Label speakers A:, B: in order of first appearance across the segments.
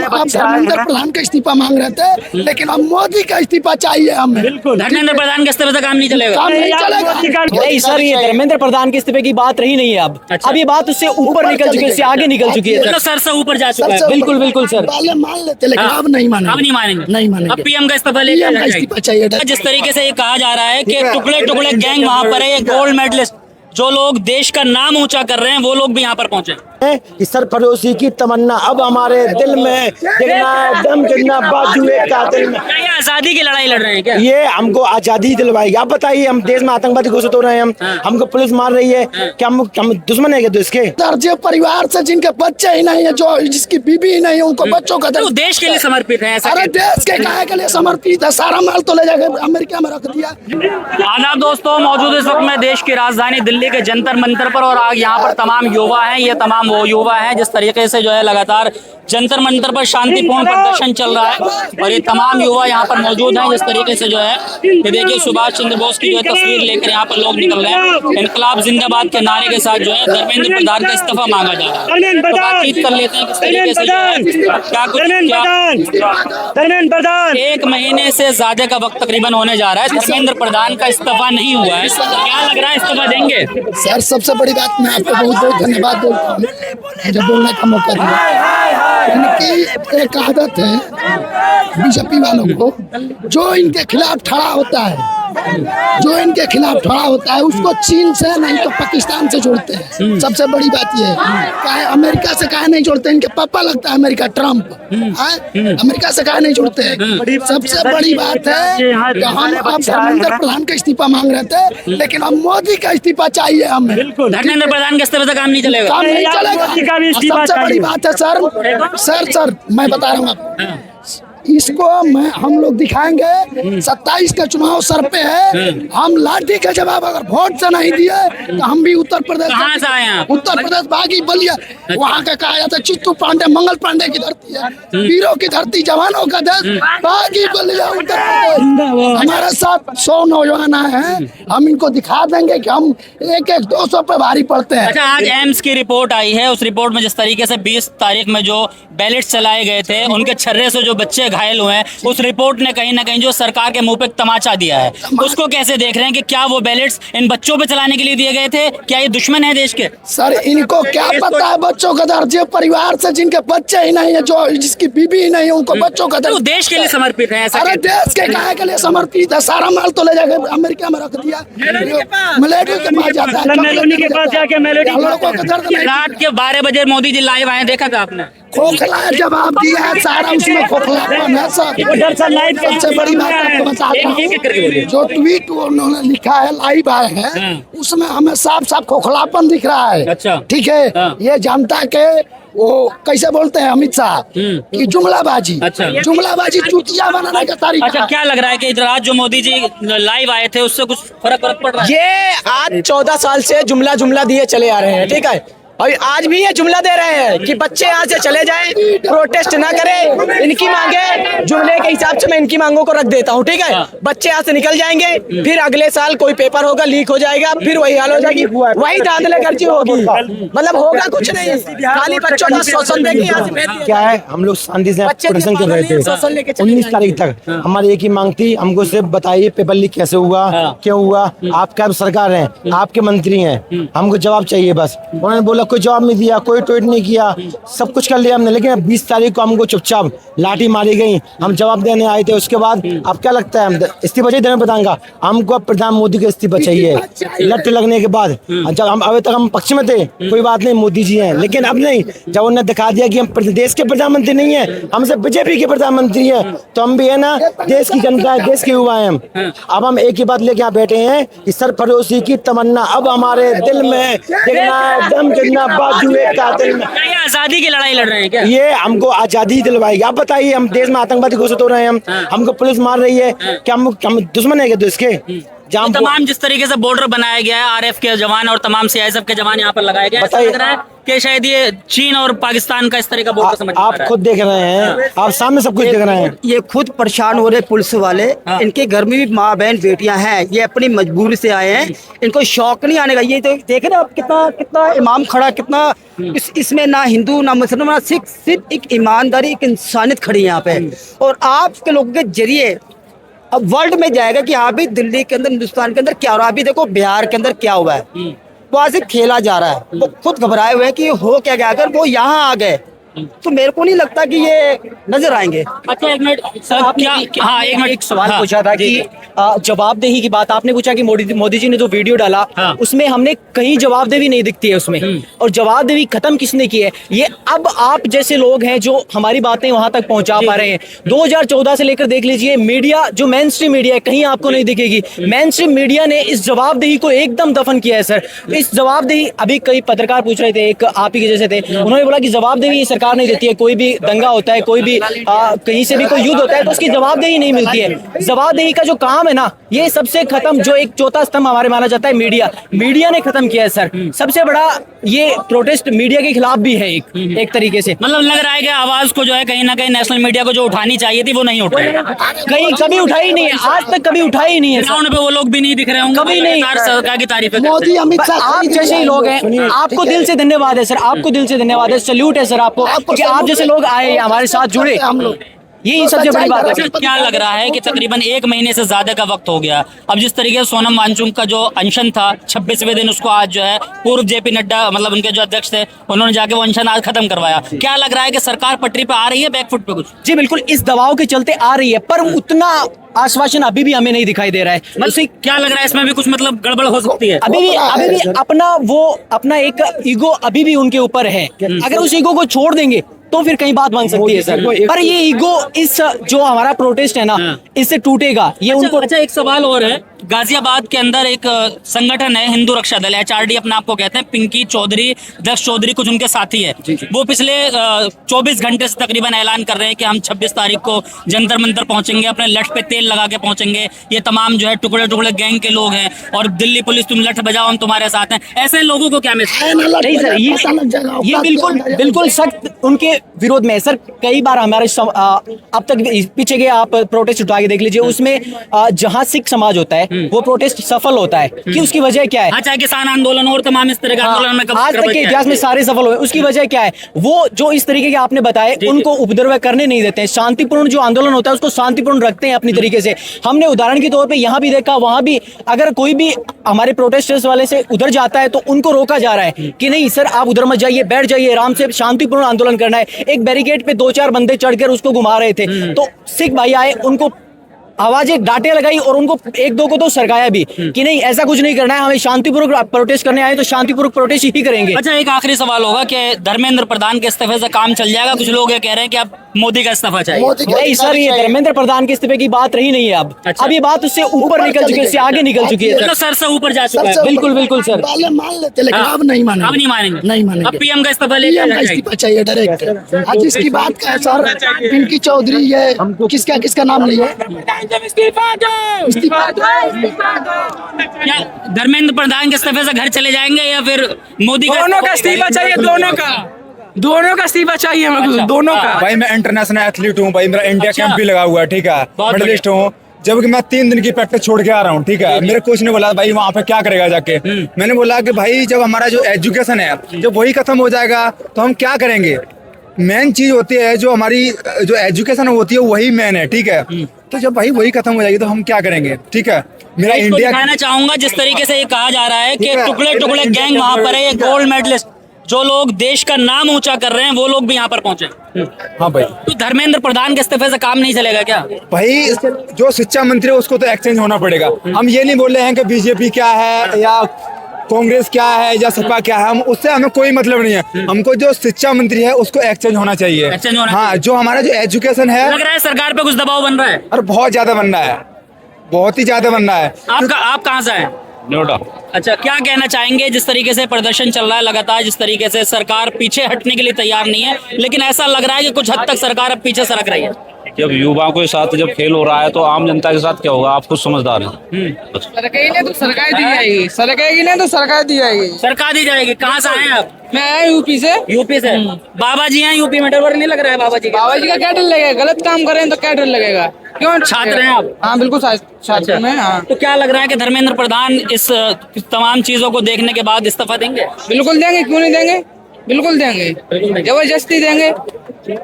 A: आप धर्मेंद्र प्रधान का इस्तीफा मांग रहे थे, लेकिन अब मोदी का इस्तीफा चाहिए हमें।
B: बिल्कुल, धर्मेंद्र प्रधान के इस्तीफे से काम नहीं चलेगा।
A: काम नहीं चलेगा।
C: नहीं सर, ये धर्मेंद्र प्रधान के इस्तीफे की बात रही नहीं है अब।
B: अच्छा।
C: अब ये बात उससे ऊपर निकल चुकी है, उससे आगे निकल चुकी है।
B: तो सर से ऊपर जा चुका है।
A: सबसे
C: बिल्कुल बिल्कुल सर।
A: पहले मान लेते, लेकिन
B: हाँ।
A: अब नहीं मानेंगे।
B: अब नहीं मानेंगे।
A: नहीं मानेंगे।
B: अब पीएम का इस्तीफा ले
A: PM का इस्तीफा चाहिए।
B: जिस तरीके से ये कहा जा रहा है कि टुकड़े टुकड़े गैंग वहां पर है, ये गोल्ड मेडलिस्ट जो लोग देश का नाम ऊंचा कर रहे हैं वो लोग भी यहाँ पर पहुंचे।
D: कि सरफरोशी की तमन्ना अब हमारे दिल में, देखना है दम कितना बाजू एक कातिल में।
B: क्या ये आजादी की लड़ाई लड़ रहे हैं क्या?
D: ये हमको आजादी दिलवाएगी। आप बताइए, हम देश में आतंकवादी घोषित हो रहे हैं, हमको पुलिस मार रही है, क्या हम दुश्मन है क्या देश के?
A: जो परिवार से जिनके बच्चे ही नहीं है, जो जिसकी बीबी ही नहीं है, उनको बच्चों का
B: तो देश के लिए समर्पित है ऐसा।
A: अरे देश के काहे के लिए समर्पित है? सारा माल तो ले जाकर अमेरिका में रख दिया।
B: आदाब दोस्तों, मौजूद इस वक्त मैं देश की राजधानी दिल्ली के जंतर मंतर पर, और आज यहाँ पर तमाम युवा हैं। ये तमाम वो युवा हैं जिस तरीके से जो है लगातार जंतर मंतर पर शांतिपूर्ण प्रदर्शन चल रहा है, और ये तमाम युवा यहाँ पर मौजूद हैं जिस तरीके से जो है ये देखिए सुभाष चंद्र बोस की जो है तस्वीर लेकर यहाँ पर लोग निकल रहे हैं। इनकलाब जिंदाबाद के नारे के साथ जो है धर्मेंद्र प्रधान का इस्तीफा मांगा जा रहा है। तो बातचीत कर लेते हैं किस तरीके से जो है क्या कुछ एक महीने से ज्यादा का वक्त तकरीबन होने जा रहा है, धर्मेंद्र प्रधान का इस्तीफा नहीं हुआ है। क्या लग रहा है इस्तीफा देंगे?
A: सर सबसे बड़ी बात, मैं आपको बहुत बहुत धन्यवाद बोलता हूँ मुझे बोलने का मौका दिया। इनकी एक आदत है बीजेपी वालों को, जो इनके खिलाफ खड़ा होता है, जो इनके खिलाफ खड़ा होता है उसको चीन से नहीं तो पाकिस्तान से जोड़ते हैं। सबसे बड़ी बात ये है, काहे अमेरिका से काहे नहीं जोड़ते? इनके पापा लगता है अमेरिका, ट्रम्प। अमेरिका से काहे नहीं जोड़ते हैं? सबसे बड़ी बात है कि हम अब धर्मेंद्र प्रधान का इस्तीफा मांग रहे थे, लेकिन अब मोदी का इस्तीफा चाहिए हमें।
B: धर्मेंद्र प्रधान के इस्तीफे से काम नहीं चलेगा।
A: काम नहीं चलेगा। सबसे बड़ी बात है सर मैं बता रहा हूँ आपको, इसको हम लोग दिखाएंगे। 27 का चुनाव सर पे है, हम लाठी का जवाब अगर वोट से नहीं दिए तो हम भी उत्तर प्रदेश
B: कहाँ से आए हैं आप?
A: उत्तर प्रदेश बागी बलिया, वहाँ का कहा जाता है चित्तू पांडे, मंगल पांडे की धरती है, वीरों की धरती, जवानों का देश, बागी बलिया उत्तर प्रदेश। हमारे साथ 100 नौजवान आए हैं, हम इनको दिखा देंगे कि हम 1-1, 200 पे भारी पड़ते हैं।
B: अच्छा, आज एम्स की रिपोर्ट आई है, उस रिपोर्ट में जिस तरीके से 20 तारीख में जो बैलेट्स चलाए गए थे, उनके छर्रे से जो बच्चे घायल हुए हैं, उस रिपोर्ट ने कहीं ना कहीं जो सरकार के मुंह पे तमाचा दिया है। उसको कैसे देख रहे हैं कि क्या वो बैलेट्स इन बच्चों पे चलाने के लिए दिए गए थे? क्या ये दुश्मन है देश के?
A: सर इनको क्या पता है बच्चों का दर्द? जो परिवार से जिनके बच्चे ही नहीं है, जो जिसकी बीबी ही नहीं है, उनको बच्चों का
B: तो
A: दर्द।
B: देश के लिए समर्पित है ऐसा।
A: अरे देश के काहे के लिए समर्पित है? सारा माल तो ले जाकर अमेरिका में रख दिया। मिलिट्री के पास जाता है,
C: मेलोडी के पास जाके मेलोडी
A: लोगों को दर्द नहीं।
B: रात के 12 बजे मोदी जी लाइव आए, देखा था आपने?
A: खोखला जवाब दिया है सारा, उसमें खोखलापन है सर। सबसे बड़ी बात आपको बता दूं, जो ट्वीट उन्होंने लिखा है लाइव आए हैं, उसमें हमें साफ साफ खोखलापन दिख रहा है।
B: अच्छा।
A: ठीक है। ये जनता के वो कैसे बोलते हैं अमित शाह की जुमलाबाजी।
B: अच्छा।
A: जुमलाबाजी चुतिया बनाने का तरीका।
B: अच्छा, क्या लग रहा है कि आज जो मोदी जी लाइव आए थे उससे कुछ फर्क पड़ रहा है?
C: ये आज 14 साल से जुमला दिए चले आ रहे हैं, ठीक है, और आज भी ये जुमला दे रहे हैं कि बच्चे यहाँ से चले जाएं, प्रोटेस्ट ना करें, इनकी मांगे जुमले के हिसाब से मैं इनकी मांगों को रख देता हूँ, ठीक है। बच्चे यहाँ से निकल जाएंगे, फिर अगले साल कोई पेपर होगा, लीक हो जाएगा, फिर वही हाल हो जाएगी, वही धांधले गर्जी होगी, मतलब होगा कुछ नहीं, खाली बच्चों का शोषण देंगे।
D: क्या है, हम लोग शांति से प्रदर्शन कर रहे थे 19 तारीख तक। हमारी एक ही मांग थी, हमको सिर्फ बताइए पेपर लीक कैसे हुआ, क्यों हुआ, आप क्या सरकार है, आपके मंत्री हैं, हमको जवाब चाहिए बस। उन्होंने बोला कोई जवाब नहीं दिया, कोई ट्वीट नहीं किया, सब कुछ कर लिया हमने, लेकिन 20 तारीख को हमको चुपचाप लाठी मारी गई, हम जवाब देने आए थे। उसके बाद अब क्या लगता है, इस्तीफा चाहिए धर्मेंद्र प्रधान का? हमको अब प्रधान मोदी का इस्तीफा चाहिए। लट लगने के बाद जब हम अभी तक हम पक्ष में थे, कोई बात नहीं मोदी जी हैं, लेकिन अब नहीं, जब उन्होंने दिखा दिया कि हम देश के प्रधानमंत्री नहीं है, हमसे बीजेपी के प्रधानमंत्री है, तो हम भी है ना, देश की जनता है, देश के युवा है हम। अब हम एक ही बात लेके यहाँ बैठे हैं कि सरफरोशी की तमन्ना अब हमारे दिल में, देखना है दम कितना बाजू एक कातिल में।
B: क्या ये आजादी की लड़ाई लड़ रहे हैं क्या?
D: ये हमको आजादी दिलवाएगी। आप बताइए, हम देश में आतंकवादी घोषित हो रहे हैं, हमको पुलिस मार रही है, क्या हम दुश्मन है क्या देश के? जहाँ
B: तमाम जिस तरीके से बॉर्डर बनाया गया है, आरएफ के जवान और तमाम सीआईएसएफ के जवान यहाँ पर लगाए गए हैं, ऐसा लग रहा है कि शायद ये चीन और पाकिस्तान का इस तरह का बॉर्डर समझ में आ
D: आप
B: रहा है।
D: खुद देख रहे हैं, आप सामने सब कुछ देख रहे हैं।
E: ये खुद परेशान हो रहे पुलिस वाले।
B: हाँ।
E: इनके घर में भी माँ बहन बेटियां हैं, ये अपनी मजबूरी से आए हैं, इनको शौक नहीं आने का। ये तो देखे ना आप, कितना कितना इमाम खड़ा, कितना इसमें ना हिंदू ना मुसलमान ना सिख, सिर्फ एक ईमानदारी, एक इंसानियत खड़ी है यहाँ पे। और आपके लोगों के जरिए अब वर्ल्ड में जाएगा कि हाँ भी दिल्ली के अंदर, हिंदुस्तान के अंदर क्या हो रहा है। अभी देखो बिहार के अंदर क्या हुआ है, वहां से खेला जा रहा है, वो खुद घबराए हुए हैं कि हो क्या गया। अगर वो यहाँ आ गए तो मेरे को नहीं लगता कि ये नजर आएंगे।
B: अच्छा एक मिनट सर, क्या हाँ एक मिनट
C: एक सवाल
B: हाँ,
C: पूछा था
B: जी,
C: कि जवाबदेही की बात आपने पूछा कि मोदी जी ने जो वीडियो डाला
B: हाँ।
C: उसमें हमने कहीं जवाबदेही नहीं दिखती है उसमें। और जवाबदेही खत्म किसने की है? ये अब आप जैसे लोग हैं जो हमारी बातें वहां तक पहुंचा पा रहे हैं। 2014 से लेकर देख लीजिए, मीडिया जो मेन स्ट्रीम मीडिया है कहीं आपको नहीं दिखेगी। मेन स्ट्रीम मीडिया ने इस जवाबदेही को एकदम दफन किया है सर। इस जवाबदेही, अभी कई पत्रकार पूछ रहे थे, एक आप ही के जैसे थे, उन्होंने बोला कि जवाबदेही ये सरकार नहीं देती है। कोई भी दंगा होता है, कोई भी कहीं से भी कोई युद्ध होता है तो उसकी जवाबदेही नहीं मिलती है। जवाबदेही का जो काम है ना, ये सबसे खत्म, जो एक चौथा स्तंभ हमारे माना जाता है मीडिया ने खत्म किया है सर। सबसे बड़ा ये प्रोटेस्ट मीडिया के खिलाफ भी है एक तरीके से।
B: मतलब लग रहा है कि आवाज को जो है कहीं ना कहीं नेशनल मीडिया को जो उठानी चाहिए थी वो नहीं उठाई,
C: कहीं कभी उठाई नहीं है, आज तक कभी उठाई नहीं है सर।
B: ग्राउंड पे वो लोग भी नहीं दिख रहे होंगे,
C: कभी नहीं।
B: सरकार की तारीफें करते
A: मोदी
B: हैं।
A: अमित शाह
C: आप जैसे ही लोग हैं, आपको दिल से धन्यवाद है सर, आपको दिल से धन्यवाद है, सल्यूट है सर आपको कि आप जैसे लोग आए हमारे साथ जुड़े।
A: हम लोग
C: यही सबसे बड़ी बात है।
B: अच्छा, क्या लग रहा है कि तकरीबन 1 महीने से ज्यादा का वक्त हो गया, अब जिस तरीके से सोनम वांगचुक का जो अनशन था 26वें दिन, उसको आज जो है पूर्व जेपी नड्डा मतलब उनके जो अध्यक्ष थे उन्होंने जाके वो अनशन आज खत्म करवाया। क्या लग रहा है कि सरकार पटरी पे आ रही है, बैकफुट पे कुछ?
C: जी बिल्कुल, इस दबाव के चलते आ रही है, पर उतना आश्वासन अभी भी हमें नहीं दिखाई दे रहा है।
B: मतलब क्या लग रहा है इसमें भी कुछ मतलब गड़बड़ हो सकती है?
C: अभी भी अपना एक ईगो अभी भी उनके ऊपर है। अगर उस ईगो को छोड़ देंगे तो फिर कहीं बात बन सकती है सर। पर ये ईगो, इस जो हमारा प्रोटेस्ट है ना, इससे टूटेगा ये उनको।
B: अच्छा एक सवाल और है, गाजियाबाद के अंदर एक संगठन है हिंदू रक्षा दल, HRD अपने आप को कहते हैं, पिंकी चौधरी, दक्ष चौधरी कुछ उनके साथी है। वो पिछले 24 घंटे से तकरीबन ऐलान कर रहे हैं कि हम 26 तारीख को जंतर मंतर पहुंचेंगे, अपने लठ पे तेल लगा के पहुंचेंगे। ये तमाम जो है टुकड़े टुकड़े गैंग के लोग हैं और दिल्ली पुलिस तुम लठ बजाओ हम तुम्हारे साथ हैं। ऐसे लोगों को क्या मैसेज?
C: नहीं सर, ये बिल्कुल सख्त उनके विरोध में है सर। कई बार हमारे अब तक पीछे के आप प्रोटेस्ट उठा के देख लीजिए, उसमें जहां सिख समाज होता है वो प्रोटेस्ट सफल होता है कि उसकी वजह क्या है?
B: चाहे किसान आंदोलन और तमाम इस तरह का आंदोलन में
C: आज तक के इतिहास में सारे सफल हुए। उसकी वजह क्या है? वो जो इस तरीके के आपने बताए उनको उपद्रव करने नहीं देते हैं। शांतिपूर्ण जो आंदोलन होता है उसको शांतिपूर्ण रखते हैं अपनी तरीके से। हमने उदाहरण के तौर पे यहाँ भी देखा, वहां भी अगर कोई भी हमारे प्रोटेस्टर्स वाले से उधर जाता है तो उनको रोका जा रहा है कि नहीं सर आप उधर मत जाइए, बैठ जाइए, आराम से शांतिपूर्ण आंदोलन करना है। एक बैरिकेड पे 2-4 बंदे चढ़कर उसको घुमा रहे थे, तो सिख भाई आए, उनको आवाजें डांटे लगाई और उनको 1-2 को तो सरकाया भी कि नहीं ऐसा कुछ नहीं करना है, हमें शांतिपूर्वक प्रोटेस्ट करने आए तो शांतिपूर्वक प्रोटेस्ट ही करेंगे।
B: अच्छा एक आखिरी सवाल होगा कि धर्मेंद्र प्रधान के इस्तीफे से काम चल जाएगा? कुछ लोग ये कह रहे हैं कि अब मोदी का इस्तीफा चाहिए।
C: नहीं सर, ये धर्मेंद्र प्रधान के इस्तीफे की बात रही नहीं है अब।
B: अच्छा।
C: अब ये बात उससे ऊपर निकल चुकी है, उससे आगे निकल चुकी है
B: मतलब सर से ऊपर जा चुका है।
C: बिल्कुल सर।
A: पहले मान लेते लेकिन
B: हाँ।
A: अब नहीं मानेंगे।
B: अब नहीं मानेंगे।
A: नहीं मानेंगे।
B: अब पीएम का इस्तीफा
A: PM का इस्तीफा चाहिए डायरेक्ट। आज इसकी बात का है सर, पिंकी चौधरी, ये किसका नाम लिया? इस्तीफा
B: क्या धर्मेंद्र प्रधान के इस्तीफे से घर चले जाएंगे या फिर मोदी
F: दोनों का इस्तीफा चाहिए, दोनों का इस्तीफा चाहिए हमें,
B: अच्छा।
F: दोनों का।
G: भाई मैं इंटरनेशनल एथलीट हूँ भाई, मेरा इंडिया
B: अच्छा।
G: कैंप भी लगा हुआ है, ठीक है,
B: बहुत
G: मेडलिस्ट हूँ। जबकि मैं 3 दिन की प्रैक्टिस छोड़ के आ रहा हूँ, ठीक है। मेरे कोच ने बोला भाई वहाँ पे क्या करेगा जाके। मैंने बोला कि भाई जब हमारा जो एजुकेशन है जब वही खत्म हो जाएगा तो हम क्या करेंगे। मेन चीज होती है जो हमारी जो एजुकेशन होती है वही मेन है, ठीक है। तो जब भाई वही खत्म हो जाएगी तो हम क्या करेंगे, ठीक है। मेरा
B: मैं इसको
G: इंडिया
B: दिखाना चाहूंगा जिस तरीके से ये कहा जा रहा है कि
G: ठीक है।
B: टुकड़े टुकड़े गैंग वहां पर है, ये गोल्ड मेडलिस्ट जो लोग देश का नाम ऊंचा कर रहे हैं वो लोग भी यहाँ पर पहुंचे।
G: हाँ भाई,
B: तो धर्मेंद्र प्रधान के इस्तीफे से काम नहीं चलेगा क्या?
G: भाई जो शिक्षा मंत्री है उसको तो एक्सचेंज होना पड़ेगा। हम ये नहीं बोल रहे हैं कि बीजेपी क्या है या कांग्रेस क्या है या सपा क्या है, हम उससे हमें कोई मतलब नहीं है। हमको जो शिक्षा मंत्री है उसको एक्सचेंज होना चाहिए।
B: एक्सचेंज होना
G: हाँ,
B: चाहिए।
G: जो हमारा जो एजुकेशन है,
B: लग रहा है सरकार पे कुछ दबाव बन रहा है
G: और बहुत ज्यादा बन रहा है, बहुत ही ज्यादा बन रहा है।
B: आप कहाँ से हैं?
H: नोएडा।
B: अच्छा, क्या कहना चाहेंगे जिस तरीके से प्रदर्शन चल रहा है लगातार, जिस तरीके से सरकार पीछे हटने के लिए तैयार नहीं है, लेकिन ऐसा लग रहा है कि कुछ हद तक सरकार अब पीछे सरक रही है?
H: जब युवाओं के साथ जब खेल हो रहा है तो आम जनता के साथ क्या होगा? आप खुद समझदार हैं।
F: सरकारी ने तो सरकार दी जाएगी, सरकारी ने तो सरकार दी जाएगी।
B: सरकार दी जाएगी। कहाँ से आए हैं आप?
F: मैं आया यूपी से।
B: यूपी से। बाबा जी हैं यूपी में, डर वर नहीं लग रहा है बाबा जी का?
F: बाबा जी का क्या डर लगेगा? गलत काम करें तो क्या डर लगेगा? क्यों?
B: छात्र हैं आप?
F: हाँ बिल्कुल छात्र में। हाँ
B: तो क्या लग रहा है कि धर्मेंद्र प्रधान इस तमाम चीजों को देखने के बाद इस्तीफा देंगे?
F: बिल्कुल देंगे, क्यों नहीं देंगे? बिल्कुल देंगे, जबरदस्ती देंगे,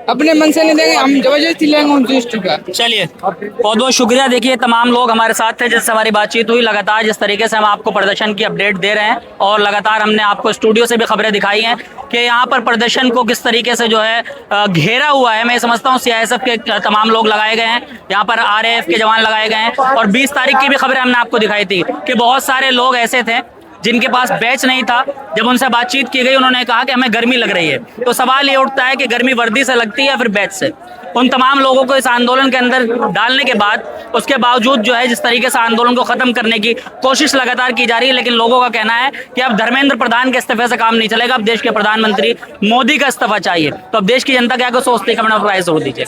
F: अपने मन से नहीं देंगे, हम जबरदस्ती लेंगे उनकी हिस्ट्री का।
B: चलिए, बहुत बहुत शुक्रिया। देखिए तमाम लोग हमारे साथ थे जिससे हमारी बातचीत हुई। लगातार जिस तरीके से हम आपको प्रदर्शन की अपडेट दे रहे हैं और लगातार हमने आपको स्टूडियो से भी खबरें दिखाई हैं कि यहाँ पर प्रदर्शन को किस तरीके से जो है घेरा हुआ है। मैं समझता हूँ CISF के तमाम लोग लगाए गए हैं, यहाँ पर RAF के जवान लगाए गए हैं। और 20 तारीख की भी खबरें हमने आपको दिखाई थी कि बहुत सारे लोग ऐसे थे जिनके पास बैच नहीं था। जब उनसे बातचीत की गई उन्होंने कहा कि हमें गर्मी लग रही है। तो सवाल ये उठता है कि गर्मी वर्दी से लगती है या फिर बैच से? उन तमाम लोगों को इस आंदोलन के अंदर डालने के बाद उसके बावजूद जो है जिस तरीके से आंदोलन को खत्म करने की कोशिश लगातार की जा रही है, लेकिन लोगों का कहना है कि अब धर्मेंद्र प्रधान के इस्तीफे से काम नहीं चलेगा, अब देश के प्रधानमंत्री मोदी का इस्तीफा चाहिए। तो अब देश की जनता क्या सोचती है, कमेंट में जरूर दीजिए।